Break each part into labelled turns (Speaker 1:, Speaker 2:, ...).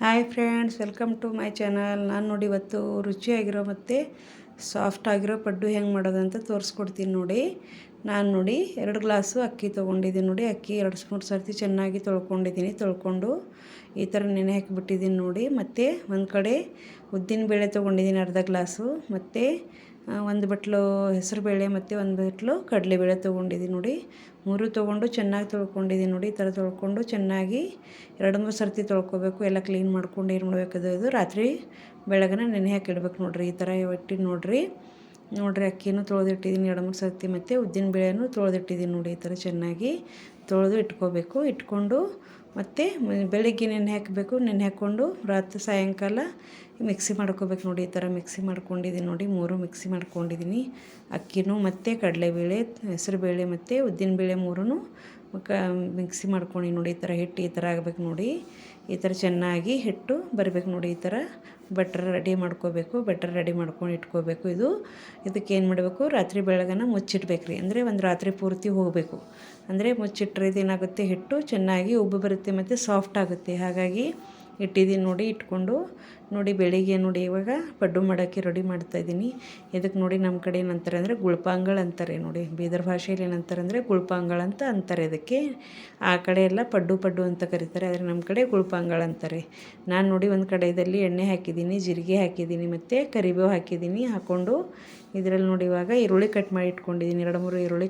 Speaker 1: Hi friends, welcome to my channel. ನಾನು ನೋಡಿ ಇವತ್ತು ರುಚಿಯಾಗಿರೋ ಮತ್ತು ಸಾಫ್ಟ್ ಆಗಿರೋ ಪಡ್ಡು ಹೆಂಗೆ ಮಾಡೋದು ಅಂತ ತೋರಿಸ್ಕೊಡ್ತೀನಿ ನೋಡಿ. ನಾನು ನೋಡಿ 2 ಗ್ಲಾಸು ಅಕ್ಕಿ ತೊಗೊಂಡಿದ್ದೀನಿ ನೋಡಿ. ಅಕ್ಕಿ 2-3 ಸರ್ತಿ ಚೆನ್ನಾಗಿ ತೊಳ್ಕೊಂಡು ಈ ಥರ ನೆನೆ ಹಾಕಿಬಿಟ್ಟಿದ್ದೀನಿ ನೋಡಿ. ಮತ್ತು ಒಂದು ಕಡೆ ಉದ್ದಿನಬೇಳೆ ತೊಗೊಂಡಿದ್ದೀನಿ ಅರ್ಧ ಗ್ಲಾಸು, ಮತ್ತು ಒಂದು ಬಟ್ಲು ಹೆಸರುಬೇಳೆ ಮತ್ತು ಒಂದು ಬಟ್ಲು ಕಡಲೆಬೇಳೆ ತೊಗೊಂಡಿದ್ದೀನಿ ನೋಡಿ. 3 ತೊಗೊಂಡು ಚೆನ್ನಾಗಿ ತೊಳ್ಕೊಂಡಿದ್ದೀನಿ ನೋಡಿ. ಈ ಥರ ತೊಳ್ಕೊಂಡು ಚೆನ್ನಾಗಿ 2-3 ಸರ್ತಿ ತೊಳ್ಕೊಬೇಕು. ಎಲ್ಲ ಕ್ಲೀನ್ ಮಾಡ್ಕೊಂಡು ಏನು ಮಾಡಬೇಕದು ಇದು ರಾತ್ರಿ ಬೆಳಗ್ಗೆ ನೆನೆ ಹಾಕಿಡ್ಬೇಕು ನೋಡಿರಿ. ಈ ಥರ ಇಟ್ಟಿದ್ದು ನೋಡಿರಿ ಅಕ್ಕಿನೂ ತೊಳೆದಿಟ್ಟಿದ್ದೀನಿ 2-3 ಸರ್ತಿ, ಮತ್ತು ಉದ್ದಿನಬೇಳೆನೂ ತೊಳೆದಿಟ್ಟಿದ್ದೀನಿ ನೋಡಿ. ಈ ಥರ ಚೆನ್ನಾಗಿ ತೊಳೆದು ಇಟ್ಕೊಂಡು ಮತ್ತು ಬೆಳಿಗ್ಗೆ ನೆನೆ ಹಾಕ್ಕೊಂಡು ರಾತ್ರಿ ಸಾಯಂಕಾಲ ಮಿಕ್ಸಿ ಮಾಡ್ಕೋಬೇಕು ನೋಡಿ. ಈ ಥರ ಮಿಕ್ಸಿ ಮಾಡ್ಕೊಂಡಿದ್ದೀನಿ ನೋಡಿ. 3 ಮಿಕ್ಸಿ ಮಾಡ್ಕೊಂಡಿದ್ದೀನಿ. ಅಕ್ಕಿನೂ ಮತ್ತು ಕಡಲೆಬೇಳೆ, ಹೆಸರುಬೇಳೆ ಮತ್ತು ಉದ್ದಿನಬೇಳೆ 3ನೂ ಮಿಕ್ಸಿ ಮಾಡ್ಕೊಂಡು ನೋಡಿ. ಈ ಥರ ಹಿಟ್ಟು ಈ ಥರ ಆಗಬೇಕು ನೋಡಿ. ಈ ಥರ ಚೆನ್ನಾಗಿ ಹಿಟ್ಟು ಬರಬೇಕು ನೋಡಿ. ಈ ಥರ ಬಟ್ರ್ ರೆಡಿ ಮಾಡ್ಕೊಂಡು ಇಟ್ಕೋಬೇಕು. ಇದಕ್ಕೆ ಏನು ಮಾಡಬೇಕು, ರಾತ್ರಿ ಬೆಳಗನ ಮುಚ್ಚಿಡ್ಬೇಕು ರೀ. ಅಂದರೆ ಒಂದು ರಾತ್ರಿ ಪೂರ್ತಿ ಹೋಗಬೇಕು. ಅಂದರೆ ಮುಚ್ಚಿಟ್ರೆ ಇದೇನಾಗುತ್ತೆ, ಹಿಟ್ಟು ಚೆನ್ನಾಗಿ ಉಬ್ಬು ಬರುತ್ತೆ ಮತ್ತು ಸಾಫ್ಟ್ ಆಗುತ್ತೆ. ಹಾಗಾಗಿ ಇಟ್ಟಿದ್ದೀನಿ ನೋಡಿ. ಇಟ್ಕೊಂಡು ನೋಡಿ ಬೆಳಿಗ್ಗೆ ನೋಡಿ ಇವಾಗ ಪಡ್ಡು ಮಾಡೋಕ್ಕೆ ರೆಡಿ ಮಾಡ್ತಾಯಿದ್ದೀನಿ. ಇದಕ್ಕೆ ನೋಡಿ ನಮ್ಮ ಕಡೆ ಏನಂತಾರೆ ಅಂದರೆ ಗುಳ್ಪಾಂಗಳು ಅಂತಾರೆ ನೋಡಿ. ಬೀದರ್ ಭಾಷೆಯಲ್ಲಿ ಏನಂತಾರೆ ಅಂದರೆ ಗುಳ್ಪಾಂಗಳು ಅಂತ ಅಂತಾರೆ ಇದಕ್ಕೆ. ಆ ಕಡೆ ಎಲ್ಲ ಪಡ್ಡು ಅಂತ ಕರೀತಾರೆ, ಆದರೆ ನಮ್ಮ ಕಡೆ ಗುಳ್ಪಾಂಗಳು ಅಂತಾರೆ. ನಾನು ನೋಡಿ ಒಂದು ಕಡೆಯಲ್ಲಿ ಎಣ್ಣೆ ಹಾಕಿದ್ದೀನಿ, ಜೀರಿಗೆ ಹಾಕಿದ್ದೀನಿ ಮತ್ತು ಕರಿಬೇವು ಹಾಕಿದ್ದೀನಿ. ಹಾಕ್ಕೊಂಡು ಇದರಲ್ಲಿ ನೋಡಿ ಇವಾಗ ಈರುಳ್ಳಿ ಕಟ್ ಮಾಡಿ ಇಟ್ಕೊಂಡಿದ್ದೀನಿ. 2-3 ಈರುಳ್ಳಿ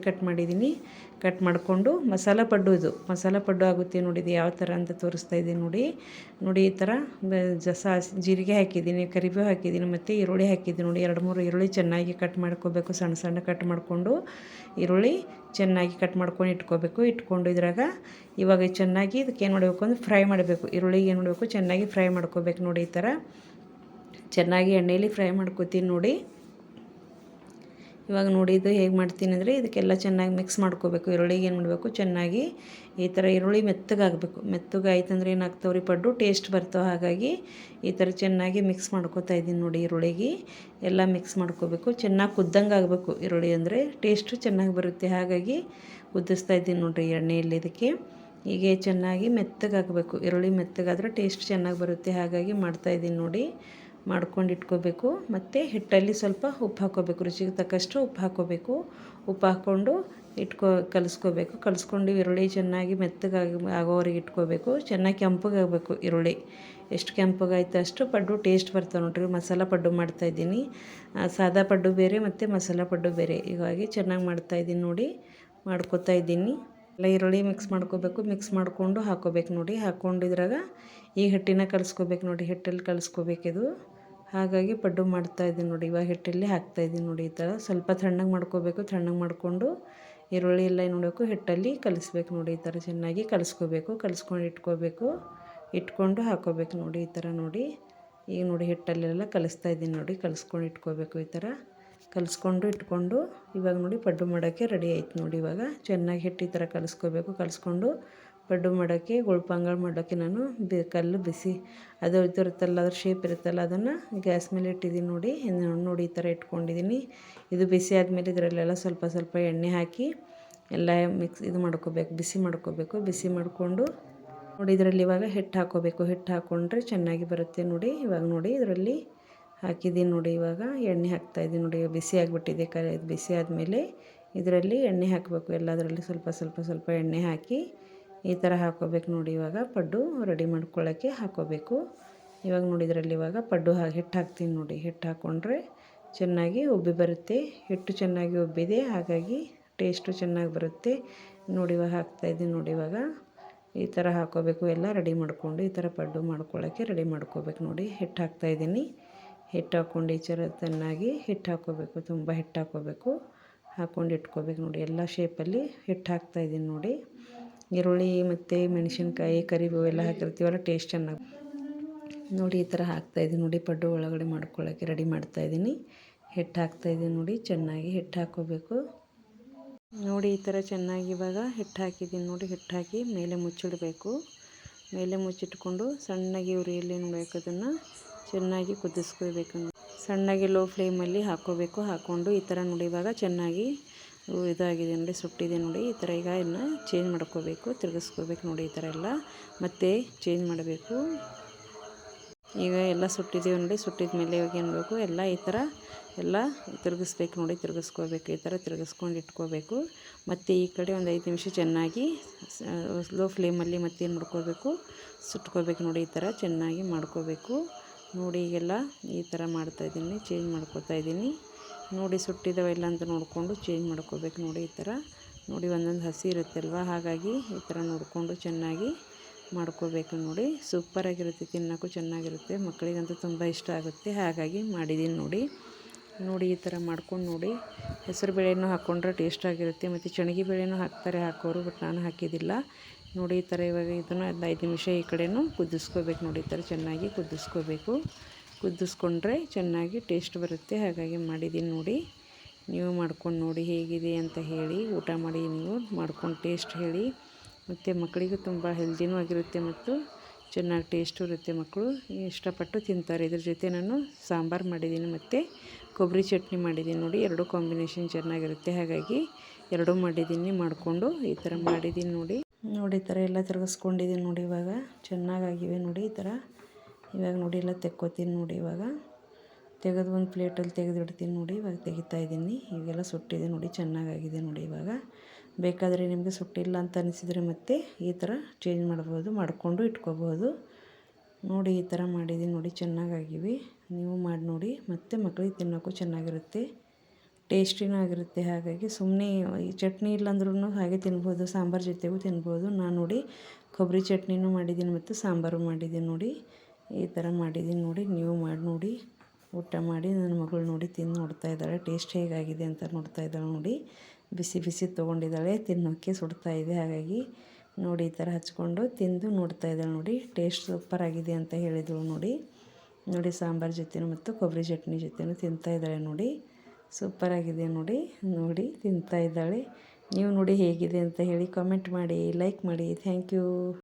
Speaker 1: ಕಟ್ ಮಾಡಿಕೊಂಡು ಮಸಾಲ ಪಡ್ಡು ಆಗುತ್ತೆ ನೋಡಿ. ಇದು ಯಾವ ಥರ ಅಂತ ತೋರಿಸ್ತಾ ಇದ್ದೀನಿ ನೋಡಿ. ಈ ಥರ ಜೀರಿಗೆ ಹಾಕಿದ್ದೀನಿ, ಕರಿಬೇವು ಹಾಕಿದ್ದೀನಿ ಮತ್ತು ಈರುಳ್ಳಿ ಹಾಕಿದ್ದೀನಿ ನೋಡಿ. 2-3 ಈರುಳ್ಳಿ ಚೆನ್ನಾಗಿ ಕಟ್ ಮಾಡ್ಕೋಬೇಕು. ಸಣ್ಣ ಕಟ್ ಮಾಡಿಕೊಂಡು ಈರುಳ್ಳಿ ಚೆನ್ನಾಗಿ ಕಟ್ ಮಾಡ್ಕೊಂಡು ಇಟ್ಕೊಂಡು ಇದ್ರಾಗ ಇವಾಗ ಚೆನ್ನಾಗಿ ಇದಕ್ಕೆ ಏನು ಮಾಡಬೇಕು ಅಂದರೆ ಫ್ರೈ ಮಾಡಬೇಕು. ಈರುಳ್ಳಿಗೆ ಏನು ಮಾಡಬೇಕು, ಚೆನ್ನಾಗಿ ಫ್ರೈ ಮಾಡ್ಕೋಬೇಕು ನೋಡಿ. ಈ ಥರ ಚೆನ್ನಾಗಿ ಎಣ್ಣೆಯಲ್ಲಿ ಫ್ರೈ ಮಾಡ್ಕೋತೀನಿ ನೋಡಿ. ಇವಾಗ ನೋಡಿ ಇದು ಹೇಗೆ ಮಾಡ್ತೀನಿ ಅಂದರೆ ಇದಕ್ಕೆಲ್ಲ ಚೆನ್ನಾಗಿ ಮಿಕ್ಸ್ ಮಾಡ್ಕೋಬೇಕು. ಈರುಳ್ಳಿಗೆ ಏನು ಮಾಡಬೇಕು, ಚೆನ್ನಾಗಿ ಈ ಥರ ಈರುಳ್ಳಿ ಮೆತ್ತಗಾಯ್ತಂದ್ರೆ ಏನಾಗ್ತಾವ್ರಿ, ಪಡ್ಡು ಟೇಸ್ಟ್ ಬರ್ತಾವೆ. ಹಾಗಾಗಿ ಈ ಥರ ಚೆನ್ನಾಗಿ ಮಿಕ್ಸ್ ಮಾಡ್ಕೋತಾ ಇದ್ದೀನಿ ನೋಡಿ. ಈರುಳ್ಳಿಗೆ ಎಲ್ಲ ಮಿಕ್ಸ್ ಮಾಡ್ಕೋಬೇಕು. ಚೆನ್ನಾಗಿ ಕುದ್ದಂಗೆ ಆಗಬೇಕು ಈರುಳ್ಳಿ, ಅಂದರೆ ಟೇಸ್ಟು ಚೆನ್ನಾಗಿ ಬರುತ್ತೆ. ಹಾಗಾಗಿ ಕುದಿಸ್ತಾ ಇದ್ದೀನಿ ನೋಡಿರಿ ಎಣ್ಣೆಯಲ್ಲಿ. ಇದಕ್ಕೆ ಹೀಗೆ ಚೆನ್ನಾಗಿ ಮೆತ್ತಗಾಗಬೇಕು. ಈರುಳ್ಳಿ ಮೆತ್ತಗಾದರೆ ಟೇಸ್ಟ್ ಚೆನ್ನಾಗಿ ಬರುತ್ತೆ. ಹಾಗಾಗಿ ಮಾಡ್ತಾಯಿದ್ದೀನಿ ನೋಡಿ. ಮಾಡ್ಕೊಂಡು ಇಟ್ಕೋಬೇಕು. ಮತ್ತು ಹಿಟ್ಟಲ್ಲಿ ಸ್ವಲ್ಪ ಉಪ್ಪು ಹಾಕ್ಕೋಬೇಕು, ರುಚಿಗೆ ತಕ್ಕಷ್ಟು ಉಪ್ಪು ಹಾಕ್ಕೋಬೇಕು. ಉಪ್ಪು ಹಾಕ್ಕೊಂಡು ಕಲಿಸ್ಕೊಂಡು ಈರುಳ್ಳಿ ಚೆನ್ನಾಗಿ ಆಗೋವರೆಗೆ ಇಟ್ಕೋಬೇಕು. ಚೆನ್ನಾಗಿ ಕೆಂಪಗಾಗಬೇಕು ಈರುಳ್ಳಿ. ಎಷ್ಟು ಕೆಂಪಗಾಯ್ತು ಅಷ್ಟು ಪಡ್ಡು ಟೇಸ್ಟ್ ಬರ್ತಾವೆ ನೋಡ್ರಿ. ಮಸಾಲ ಪಡ್ಡು ಮಾಡ್ತಾಯಿದ್ದೀನಿ. ಸಾದಾ ಪಡ್ಡು ಬೇರೆ ಮತ್ತು ಮಸಾಲ ಪಡ್ಡು ಬೇರೆ. ಹೀಗಾಗಿ ಚೆನ್ನಾಗಿ ಮಾಡ್ತಾಯಿದ್ದೀನಿ ನೋಡಿ. ಮಾಡ್ಕೋತಾ ಇದ್ದೀನಿ. ಎಲ್ಲ ಈರುಳ್ಳಿ ಮಿಕ್ಸ್ ಮಾಡಿಕೊಂಡು ಹಾಕ್ಕೋಬೇಕು ನೋಡಿ. ಹಾಕ್ಕೊಂಡು ಇದ್ರಾಗ ಈ ಹಿಟ್ಟಿನ ಕಲಿಸ್ಕೋಬೇಕು ನೋಡಿ. ಹಿಟ್ಟಲ್ಲಿ ಕಲಿಸ್ಕೋಬೇಕಿದು. ಹಾಗಾಗಿ ಪಡ್ಡು ಮಾಡ್ತಾಯಿದ್ದೀನಿ ನೋಡಿ. ಇವಾಗ ಹಿಟ್ಟಲ್ಲಿ ಹಾಕ್ತಾಯಿದ್ದೀನಿ ನೋಡಿ. ಈ ಥರ ಸ್ವಲ್ಪ ತಣ್ಣಗೆ ಮಾಡಿಕೊಂಡು ಈರುಳ್ಳಿ ಎಲ್ಲ ಏನು ಮಾಡಬೇಕು, ಹಿಟ್ಟಲ್ಲಿ ಕಲಿಸ್ಬೇಕು ನೋಡಿ. ಈ ಥರ ಚೆನ್ನಾಗಿ ಕಲಿಸ್ಕೊಂಡು ಇಟ್ಕೊಂಡು ಹಾಕ್ಕೋಬೇಕು ನೋಡಿ. ಈ ಥರ ನೋಡಿ. ಈಗ ನೋಡಿ ಹಿಟ್ಟಲ್ಲೆಲ್ಲ ಕಲಿಸ್ತಾಯಿದ್ದೀನಿ ನೋಡಿ. ಕಲಿಸ್ಕೊಂಡು ಇಟ್ಕೋಬೇಕು. ಈ ಥರ ಇಟ್ಕೊಂಡು ಇವಾಗ ನೋಡಿ ಪಡ್ಡು ಮಾಡೋಕ್ಕೆ ರೆಡಿ ಆಯ್ತು ನೋಡಿ. ಇವಾಗ ಚೆನ್ನಾಗಿ ಹಿಟ್ಟು ಈ ಥರ ಕಲಿಸ್ಕೊಂಡು ಪಡ್ಡು ಮಾಡೋಕ್ಕೆ, ಗುಳ್ಪಾಂಗಳು ಮಾಡೋಕ್ಕೆ ನಾನು ಕಲ್ಲು ಬಿಸಿ ಅದು ಇದಿರುತ್ತಲ್ಲ, ಅದ್ರ ಶೇಪ್ ಇರುತ್ತಲ್ಲ, ಅದನ್ನು ಗ್ಯಾಸ್ ಮೇಲೆ ಇಟ್ಟಿದ್ದೀನಿ ನೋಡಿ. ಈ ಥರ ಇಟ್ಕೊಂಡಿದ್ದೀನಿ. ಇದು ಬಿಸಿ ಆದಮೇಲೆ ಇದರಲ್ಲೆಲ್ಲ ಸ್ವಲ್ಪ ಎಣ್ಣೆ ಹಾಕಿ ಎಲ್ಲ ಬಿಸಿ ಮಾಡ್ಕೊಂಡು ನೋಡಿ. ಇದರಲ್ಲಿ ಇವಾಗ ಹಿಟ್ಟು ಹಾಕ್ಕೊಂಡ್ರೆ ಚೆನ್ನಾಗಿ ಬರುತ್ತೆ ನೋಡಿ. ಇವಾಗ ನೋಡಿ ಇದರಲ್ಲಿ ಹಾಕಿದ್ದೀನಿ ನೋಡಿ. ಇವಾಗ ಎಣ್ಣೆ ಹಾಕ್ತಾಯಿದ್ದೀನಿ ನೋಡಿ. ಬಿಸಿ ಆಗಿಬಿಟ್ಟಿದೆ. ಬಿಸಿ ಆದಮೇಲೆ ಇದರಲ್ಲಿ ಎಣ್ಣೆ ಹಾಕಬೇಕು. ಎಲ್ಲದರಲ್ಲಿ ಸ್ವಲ್ಪ ಎಣ್ಣೆ ಹಾಕಿ ಈ ಥರ ಹಾಕ್ಕೋಬೇಕು ನೋಡಿ. ಇವಾಗ ಪಡ್ಡು ರೆಡಿ ಮಾಡ್ಕೊಳ್ಳೋಕ್ಕೆ ಹಾಕ್ಕೋಬೇಕು. ಇವಾಗ ನೋಡಿ ಇದರಲ್ಲಿ ಇವಾಗ ಪಡ್ಡು ಹಿಟ್ಟು ಹಾಕ್ತೀನಿ ನೋಡಿ. ಹಿಟ್ಟು ಹಾಕ್ಕೊಂಡ್ರೆ ಚೆನ್ನಾಗಿ ಉಬ್ಬಿ ಬರುತ್ತೆ. ಹಿಟ್ಟು ಚೆನ್ನಾಗಿ ಉಬ್ಬಿದೆ, ಹಾಗಾಗಿ ಟೇಸ್ಟು ಚೆನ್ನಾಗಿ ಬರುತ್ತೆ ನೋಡಿ. ಇವಾಗ ಹಾಕ್ತಾಯಿದ್ದೀನಿ ನೋಡಿ. ಇವಾಗ ಈ ಥರ ಹಾಕ್ಕೋಬೇಕು. ಎಲ್ಲ ರೆಡಿ ಮಾಡಿಕೊಂಡು ಈ ಥರ ಪಡ್ಡು ಮಾಡ್ಕೊಳ್ಳೋಕ್ಕೆ ರೆಡಿ ಮಾಡ್ಕೋಬೇಕು ನೋಡಿ. ಹಿಟ್ಟು ಹಾಕ್ತಾಯಿದ್ದೀನಿ. ಹಿಟ್ಟು ಹಾಕ್ಕೊಂಡು ಈ ಥರ ಚೆನ್ನಾಗಿ ತುಂಬ ಹಿಟ್ಟು ಹಾಕ್ಕೋಬೇಕು. ಹಾಕ್ಕೊಂಡು ಇಟ್ಕೋಬೇಕು ನೋಡಿ. ಎಲ್ಲ ಶೇಪಲ್ಲಿ ಹಿಟ್ಟು ಹಾಕ್ತಾಯಿದ್ದೀನಿ ನೋಡಿ. ಈರುಳ್ಳಿ ಮತ್ತು ಮೆಣಸಿನ್ಕಾಯಿ, ಕರಿಬೇವು ಎಲ್ಲ ಹಾಕಿರ್ತೀವಲ್ಲ, ಟೇಸ್ಟ್ ಚೆನ್ನಾಗಿ ನೋಡಿ. ಈ ಥರ ಹಾಕ್ತಾಯಿದ್ದೀನಿ ನೋಡಿ. ಪಡ್ಡು ಒಳಗಡೆ ಮಾಡ್ಕೊಳ್ಳೋಕ್ಕೆ ರೆಡಿ ಮಾಡ್ತಾಯಿದ್ದೀನಿ. ಹಿಟ್ಟು ಹಾಕ್ತಾಯಿದ್ದೀನಿ ನೋಡಿ. ಚೆನ್ನಾಗಿ ಹಿಟ್ಟು ಹಾಕ್ಕೋಬೇಕು ನೋಡಿ. ಈ ಥರ ಚೆನ್ನಾಗಿ ಇವಾಗ ಹಿಟ್ಟು ಹಾಕಿದ್ದೀನಿ ನೋಡಿ. ಹಿಟ್ಟು ಹಾಕಿ ಮೇಲೆ ಮುಚ್ಚಿಡಬೇಕು. ಮೇಲೆ ಮುಚ್ಚಿಟ್ಕೊಂಡು ಸಣ್ಣಗೆ ಉರಿಯಲ್ಲಿ ನೋಡಬೇಕು. ಅದನ್ನು ಚೆನ್ನಾಗಿ ಕುದಿಸ್ಕೋಬೇಕು ನೋಡಿ. ಸಣ್ಣಗೆ ಲೋ ಫ್ಲೇಮಲ್ಲಿ ಹಾಕ್ಕೋಬೇಕು. ಹಾಕ್ಕೊಂಡು ಈ ಥರ ನೋಡಿ. ಇವಾಗ ಚೆನ್ನಾಗಿ ಇದಾಗಿದೆ ನೋಡಿ, ಸುಟ್ಟಿದೆ ನೋಡಿ. ಈ ಥರ ಈಗ ಇನ್ನು ಚೇಂಜ್ ಮಾಡ್ಕೋಬೇಕು, ತಿರುಗಿಸ್ಕೋಬೇಕು ನೋಡಿ. ಈ ಥರ ಎಲ್ಲ ಮತ್ತೆ ಚೇಂಜ್ ಮಾಡಬೇಕು. ಈಗ ಎಲ್ಲ ಸುಟ್ಟಿದ್ದೀವಿ ನೋಡಿ. ಸುಟ್ಟಿದ ಮೇಲೆ ಇವಾಗ ಏನು ಮಾಡಬೇಕು, ಎಲ್ಲ ಈ ಥರ ಎಲ್ಲ ತಿರುಗಿಸ್ಬೇಕು ನೋಡಿ. ತಿರುಗಿಸ್ಕೋಬೇಕು, ಈ ಥರ ತಿರುಗಿಸ್ಕೊಂಡು ಇಟ್ಕೋಬೇಕು. ಮತ್ತು ಈ ಕಡೆ ಒಂದು 5 ನಿಮಿಷ ಚೆನ್ನಾಗಿ ಲೋ ಫ್ಲೇಮಲ್ಲಿ ಮತ್ತೇನು ಮಾಡ್ಕೋಬೇಕು, ಸುಟ್ಕೋಬೇಕು ನೋಡಿ. ಈ ಥರ ಚೆನ್ನಾಗಿ ಮಾಡ್ಕೋಬೇಕು ನೋಡಿ. ಈಗೆಲ್ಲ ಈ ಥರ ಮಾಡ್ತಾಯಿದ್ದೀನಿ, ಚೇಂಜ್ ಮಾಡ್ಕೋತಾ ಇದ್ದೀನಿ ನೋಡಿ. ಸುಟ್ಟಿದ್ದಾವೆಲ್ಲ ಅಂತ ನೋಡಿಕೊಂಡು ಚೇಂಜ್ ಮಾಡ್ಕೋಬೇಕು ನೋಡಿ. ಈ ಥರ ನೋಡಿ, ಒಂದೊಂದು ಹಸಿ ಇರುತ್ತಲ್ವ, ಹಾಗಾಗಿ ಈ ಥರ ನೋಡಿಕೊಂಡು ಚೆನ್ನಾಗಿ ಮಾಡ್ಕೋಬೇಕು ನೋಡಿ. ಸೂಪರಾಗಿರುತ್ತೆ, ತಿನ್ನೋಕ್ಕೂ ಚೆನ್ನಾಗಿರುತ್ತೆ, ಮಕ್ಕಳಿಗಂತೂ ತುಂಬ ಇಷ್ಟ ಆಗುತ್ತೆ, ಹಾಗಾಗಿ ಮಾಡಿದ್ದೀನಿ ನೋಡಿ. ನೋಡಿ ಈ ಥರ ಮಾಡ್ಕೊಂಡು ನೋಡಿ. ಹೆಸರು ಬೇಳೆನೂ ಹಾಕ್ಕೊಂಡ್ರೆ ಟೇಸ್ಟಾಗಿರುತ್ತೆ, ಮತ್ತು ಚಣಿಗೆ ಬೇಳೆನೂ ಹಾಕ್ತಾರೆ ಹಾಕೋರು, ಬಟ್ ನಾನು ಹಾಕಿದ್ದಿಲ್ಲ ನೋಡಿ. ಈ ಥರ ಇವಾಗ ಇದನ್ನು 5 ನಿಮಿಷ ಈ ಕಡೆನೂ ಕುದಿಸ್ಕೋಬೇಕು ನೋಡಿ. ಈ ಥರ ಚೆನ್ನಾಗಿ ಕುದಿಸ್ಕೋಬೇಕು. ಕುದಿಸ್ಕೊಂಡ್ರೆ ಚೆನ್ನಾಗಿ ಟೇಸ್ಟ್ ಬರುತ್ತೆ, ಹಾಗಾಗಿ ಮಾಡಿದ್ದೀನಿ ನೋಡಿ. ನೀವು ಮಾಡ್ಕೊಂಡು ನೋಡಿ ಹೇಗಿದೆ ಅಂತ ಹೇಳಿ. ಊಟ ಮಾಡಿ ನೀವು ಮಾಡ್ಕೊಂಡು ಟೇಸ್ಟ್ ಹೇಳಿ. ಮತ್ತು ಮಕ್ಕಳಿಗೂ ತುಂಬ ಹೆಲ್ದಿನೂ ಆಗಿರುತ್ತೆ ಮತ್ತು ಚೆನ್ನಾಗಿ ಟೇಸ್ಟು ಇರುತ್ತೆ. ಮಕ್ಕಳು ಇಷ್ಟಪಟ್ಟು ತಿಂತಾರೆ. ಇದ್ರ ಜೊತೆ ನಾನು ಸಾಂಬಾರು ಮಾಡಿದ್ದೀನಿ ಮತ್ತು ಕೊಬ್ಬರಿ ಚಟ್ನಿ ಮಾಡಿದ್ದೀನಿ ನೋಡಿ. ಎರಡೂ ಕಾಂಬಿನೇಷನ್ ಚೆನ್ನಾಗಿರುತ್ತೆ, ಹಾಗಾಗಿ ಎರಡೂ ಮಾಡಿದ್ದೀನಿ. ಮಾಡಿಕೊಂಡು ಈ ಥರ ಮಾಡಿದ್ದೀನಿ ನೋಡಿ. ನೋಡಿ ಈ ಥರ ಎಲ್ಲ ತಿರುಗಿಸ್ಕೊಂಡಿದ್ದೀನಿ ನೋಡಿ. ಇವಾಗ ಚೆನ್ನಾಗಾಗಿವೆ ನೋಡಿ. ಈ ಥರ ಇವಾಗ ನೋಡಿ ಎಲ್ಲ ತೆಕ್ಕೋತೀನಿ ನೋಡಿ. ಇವಾಗ ತೆಗೆದು ಒಂದು ಪ್ಲೇಟಲ್ಲಿ ತೆಗೆದಿಡ್ತೀನಿ ನೋಡಿ. ಇವಾಗ ತೆಗಿತಾಯಿದ್ದೀನಿ. ಈಗೆಲ್ಲ ಸುಟ್ಟಿದೆ ನೋಡಿ, ಚೆನ್ನಾಗಾಗಿದೆ ನೋಡಿ. ಇವಾಗ ಬೇಕಾದರೆ ನಿಮಗೆ ಸುಟ್ಟಿಲ್ಲ ಅಂತ ಅನಿಸಿದರೆ ಮತ್ತೆ ಈ ಥರ ಚೇಂಜ್ ಮಾಡ್ಬೋದು, ಮಾಡಿಕೊಂಡು ಇಟ್ಕೋಬೋದು ನೋಡಿ. ಈ ಥರ ಮಾಡಿದ್ದೀನಿ ನೋಡಿ, ಚೆನ್ನಾಗಾಗಿವೆ. ನೀವು ಮಾಡಿ ನೋಡಿ. ಮತ್ತು ಮಕ್ಕಳಿಗೆ ತಿನ್ನೋಕ್ಕೂ ಚೆನ್ನಾಗಿರುತ್ತೆ, ಟೇಸ್ಟಿನೂ ಆಗಿರುತ್ತೆ. ಹಾಗಾಗಿ ಸುಮ್ಮನೆ ಈ ಚಟ್ನಿ ಇಲ್ಲಾಂದ್ರೂ ಹಾಗೆ ತಿನ್ಬೋದು, ಸಾಂಬಾರು ಜೊತೆಗೂ ತಿನ್ಬೋದು. ನಾನು ನೋಡಿ ಕೊಬ್ಬರಿ ಚಟ್ನಿನೂ ಮಾಡಿದ್ದೀನಿ ಮತ್ತು ಸಾಂಬಾರು ಮಾಡಿದ್ದೀನಿ ನೋಡಿ. ಈ ಥರ ಮಾಡಿದ್ದೀನಿ ನೋಡಿ. ನೀವು ಮಾಡಿ ನೋಡಿ, ಊಟ ಮಾಡಿ. ನನ್ನ ಮಗಳು ನೋಡಿ ತಿಂದು ನೋಡ್ತಾ ಇದ್ದಾಳೆ, ಟೇಸ್ಟ್ ಹೇಗಾಗಿದೆ ಅಂತ ನೋಡ್ತಾ ಇದ್ದಾಳೆ ನೋಡಿ. ಬಿಸಿ ಬಿಸಿ ತೊಗೊಂಡಿದ್ದಾಳೆ, ತಿನ್ನೋಕ್ಕೆ ಸುಡ್ತಾ ಇದೆ. ಹಾಗಾಗಿ ನೋಡಿ ಈ ಥರ ಹಚ್ಕೊಂಡು ತಿಂದು ನೋಡ್ತಾ ಇದ್ದಾಳೆ ನೋಡಿ. ಟೇಸ್ಟ್ ಸೂಪರಾಗಿದೆ ಅಂತ ಹೇಳಿದಳು ನೋಡಿ. ನೋಡಿ ಸಾಂಬಾರು ಜೊತೆನೂ ಮತ್ತು ಕೊಬ್ಬರಿ ಚಟ್ನಿ ಜೊತೆನೂ ತಿಂತಾ ಇದ್ದಾಳೆ ನೋಡಿ. ಸೂಪರಾಗಿದೆ ನೋಡಿ. ನೋಡಿ ತಿಂತಾ ಇದ್ದಾಳೆ. ನೀವು ನೋಡಿ ಹೇಗಿದೆ ಅಂತ ಹೇಳಿ, ಕಾಮೆಂಟ್ ಮಾಡಿ, ಲೈಕ್ ಮಾಡಿ. Thank you.